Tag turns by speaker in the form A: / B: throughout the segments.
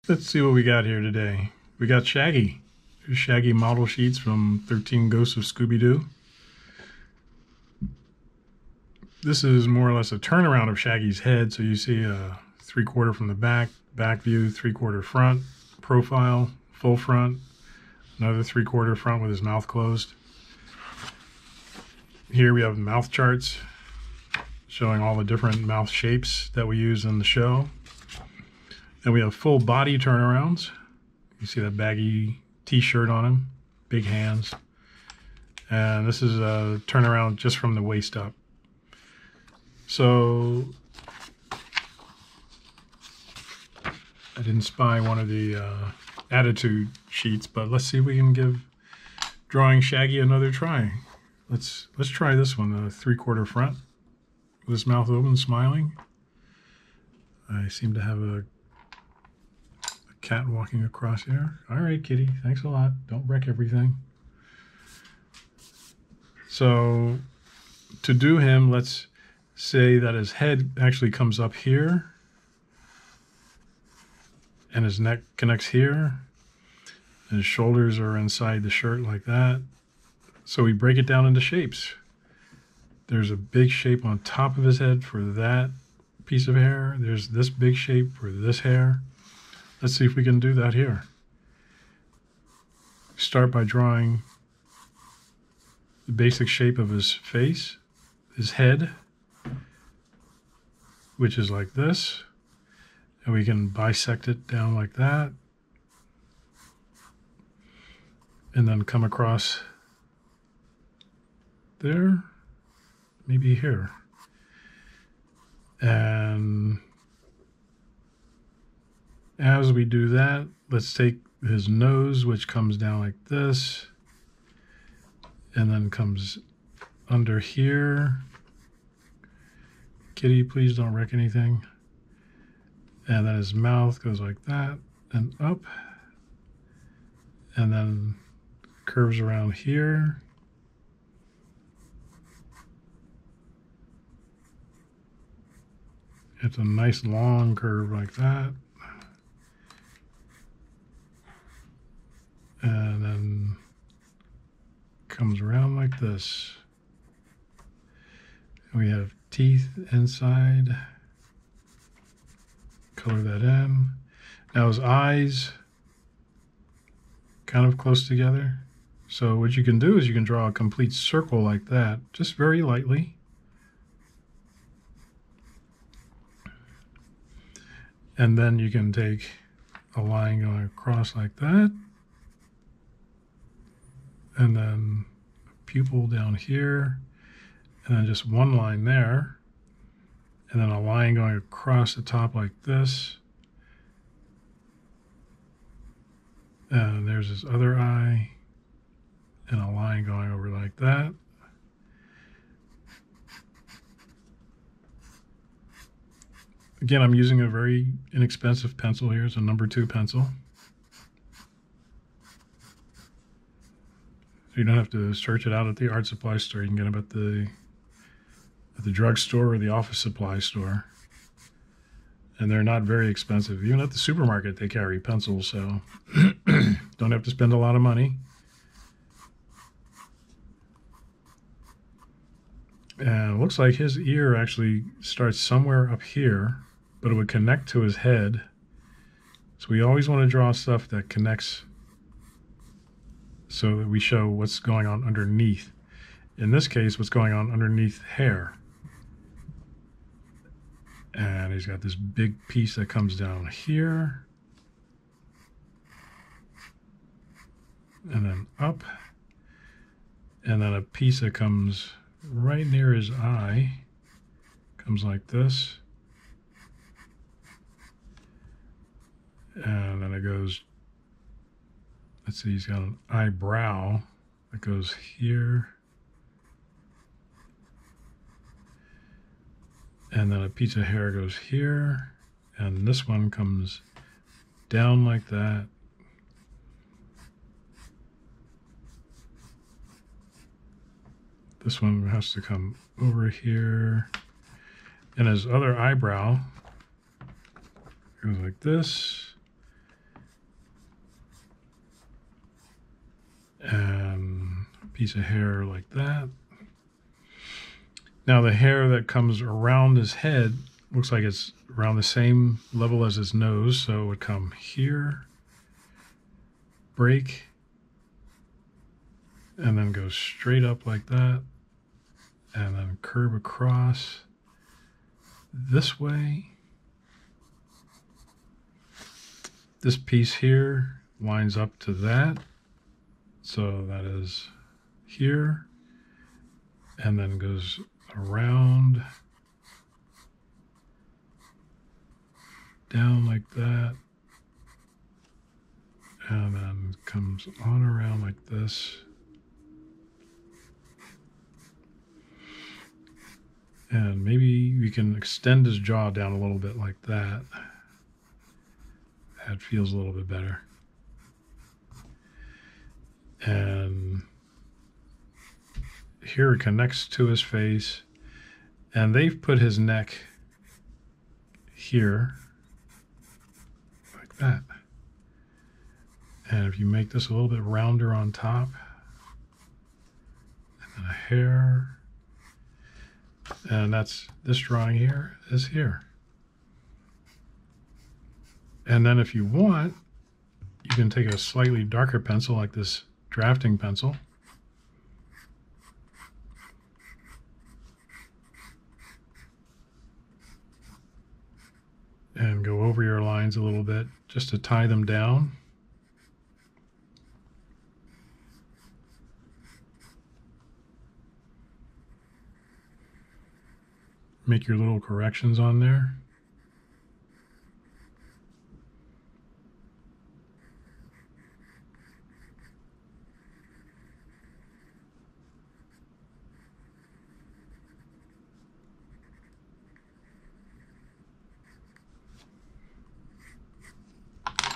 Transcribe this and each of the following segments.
A: Let's see what we got here today. We got Shaggy. Here's Shaggy model sheets from 13 Ghosts of Scooby-Doo. This is more or less a turnaround of Shaggy's head. So you see a 3/4 from the back, back view, 3/4 front, profile, full front, another 3/4 front with his mouth closed. Here we have mouth charts showing all the different mouth shapes that we use in the show. Then we have full body turnarounds. You see that baggy t-shirt on him, big hands. And this is a turnaround just from the waist up. So I didn't spy one of the attitude sheets, but let's see if we can give drawing Shaggy another try. Let's try this one, the 3/4 front with his mouth open, smiling. I seem to have a cat walking across here. All right, kitty, thanks a lot. Don't wreck everything. So to do him, let's say that his head actually comes up here and his neck connects here. His shoulders are inside the shirt like that. So we break it down into shapes. There's a big shape on top of his head for that piece of hair. There's this big shape for this hair. Let's see if we can do that here. Start by drawing the basic shape of his face, his head, which is like this. And we can bisect it down like that. And then come across there, maybe here. And as we do that, let's take his nose, which comes down like this, and then comes under here. Kitty, please don't wreck anything. And then his mouth goes like that and up, and then curves around here. It's a nice long curve like that. And then comes around like this. We have teeth inside. Color that in. Now his eyes kind of close together. So what you can do is you can draw a complete circle like that, just very lightly. And then you can take a line going across like that. And then a pupil down here, and then just one line there, and then a line going across the top like this. And there's his other eye, and a line going over like that. Again, I'm using a very inexpensive pencil here. It's a number 2 pencil. You don't have to search it out at the art supply store. You can get them at the drugstore or the office supply store. And they're not very expensive. Even at the supermarket, they carry pencils, so don't have to spend a lot of money. And it looks like his ear actually starts somewhere up here, but it would connect to his head. So we always want to draw stuff that connects so that we show what's going on underneath. In this case, what's going on underneath hair. And he's got this big piece that comes down here. And then up. And then a piece that comes right near his eye. Comes like this. And then it goes, let's see, he's got an eyebrow that goes here. And then a piece of hair goes here. And this one comes down like that. This one has to come over here. And his other eyebrow goes like this. piece of hair like that. Now the hair that comes around his head looks like it's around the same level as his nose, so it would come here, break, and then go straight up like that, and then curve across this way. This piece here lines up to that, so that is here, and then goes around, down like that, and then comes on around like this. And maybe we can extend his jaw down a little bit like that. That feels a little bit better. And here it connects to his face. And they've put his neck here, like that. And if you make this a little bit rounder on top, and then a hair, and that's this drawing here is here. And then if you want, you can take a slightly darker pencil like this drafting pencil, and go over your lines a little bit just to tie them down. Make your little corrections on there.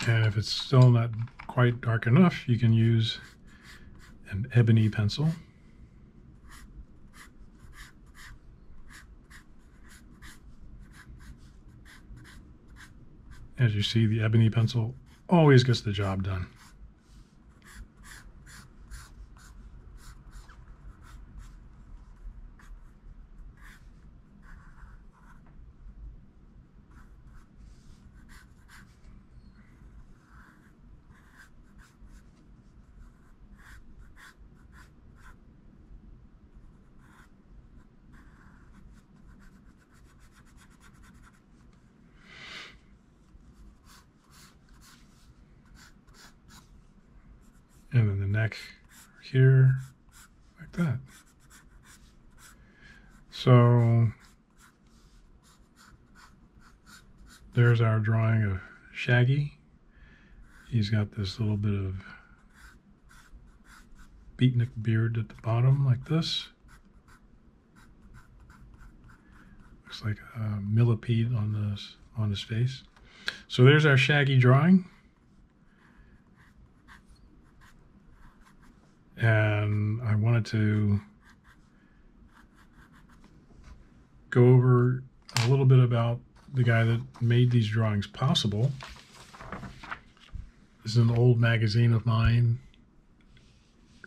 A: And if it's still not quite dark enough, you can use an ebony pencil. As you see, the ebony pencil always gets the job done. And then the neck here, like that. So there's our drawing of Shaggy. He's got this little bit of beatnik beard at the bottom, like this. Looks like a millipede on his face. So there's our Shaggy drawing. And I wanted to go over a little bit about the guy that made these drawings possible. This is an old magazine of mine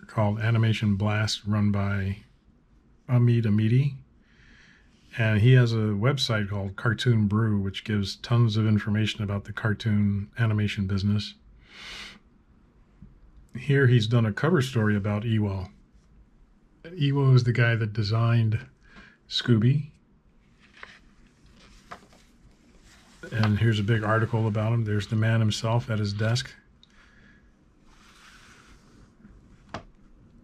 A: called Animation Blast, run by Amit Amiti. And he has a website called Cartoon Brew, which gives tons of information about the cartoon animation business. Here he's done a cover story about Iwao. Iwao is the guy that designed Scooby. And here's a big article about him. There's the man himself at his desk.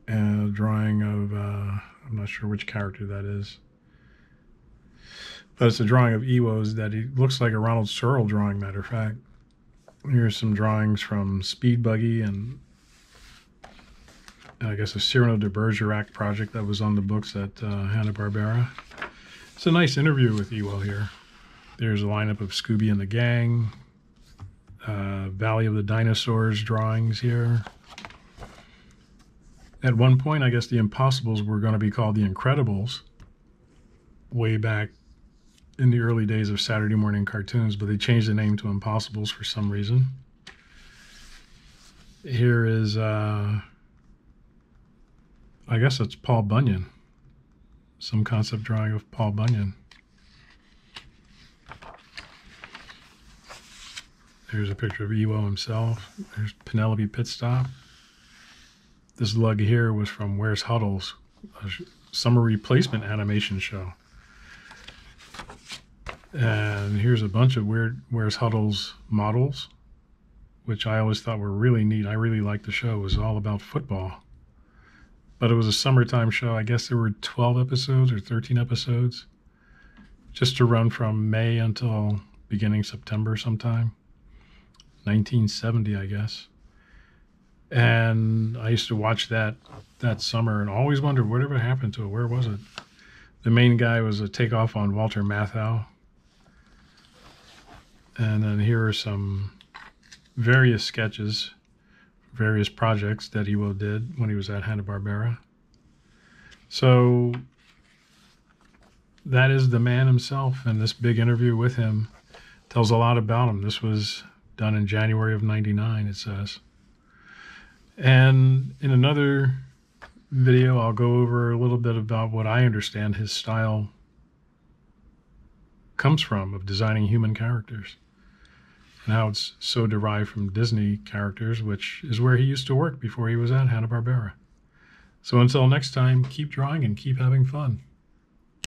A: And a drawing of, I'm not sure which character that is. But it's a drawing of Iwao's that he looks like a Ronald Searle drawing, matter of fact. Here's some drawings from Speed Buggy and I guess a Cyrano de Bergerac project that was on the books at Hanna-Barbera. It's a nice interview with Iwao here. There's a lineup of Scooby and the Gang, Valley of the Dinosaurs drawings here. At one point, I guess the Impossibles were going to be called the Incredibles way back in the early days of Saturday morning cartoons, but they changed the name to Impossibles for some reason. Here is a I guess it's Paul Bunyan. Some concept drawing of Paul Bunyan. There's a picture of Iwao himself. There's Penelope Pitstop. This lug here was from Where's Huddles, a summer replacement animation show. And here's a bunch of weird Where's Huddles models, which I always thought were really neat. I really liked the show. It was all about football. But it was a summertime show. I guess there were 12 episodes or 13 episodes, just to run from May until beginning September sometime. 1970, I guess. And I used to watch that summer and always wondered whatever happened to it. Where was it? The main guy was a takeoff on Walter Matthau. And then here are some various sketches, various projects that Iwao did when he was at Hanna-Barbera. So that is the man himself, and this big interview with him tells a lot about him. This was done in January of '99, it says. And in another video, I'll go over a little bit about what I understand his style comes from, of designing human characters, and how it's so derived from Disney characters, which is where he used to work before he was at Hanna-Barbera. So until next time, keep drawing and keep having fun.